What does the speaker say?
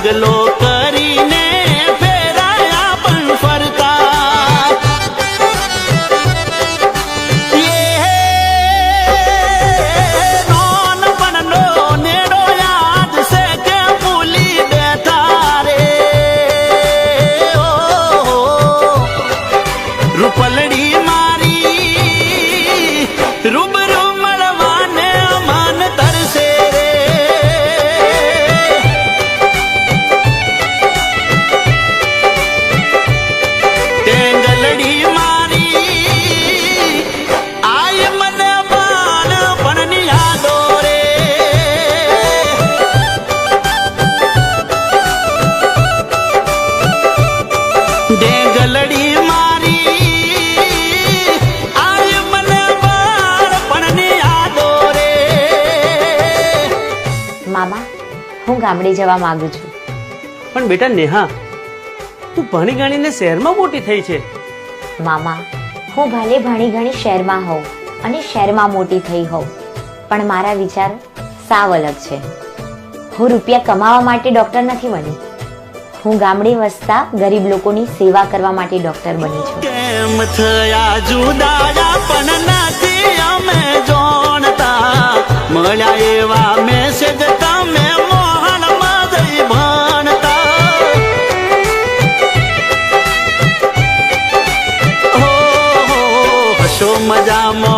ઢગલો કરીને ફેરાયા પણ ફરતા રૂપલડી મારી રૂબરૂ મળવાને મન તરસે રે ટેંગલડી મારી આય મને બાળપણની યાદો રે ટેંગલડી મામા હું ગામડે જવા માંગુ છું. પણ બેટા નેહા, તું ભણી ગણીને શહેરમાં મોટી થઈ છે. મામા હું ભલે ભણી ગણી શહેરમાં હોઉં અને શહેરમાં મોટી થઈ હોઉં, પણ મારા વિચાર સાવ અલગ છે. હું રૂપિયા કમાવા માટે ડોક્ટર નથી બની. હું ગામડે વસતા ગરીબ લોકોની સેવા કરવા માટે ડોક્ટર બની છું. કેમ થયા જુદા પણ નથી અમે જોણતા, મળ્યા એવા મેસેજ તમે મોહનમાં જઈ ભણતા. હો હસો મજામાં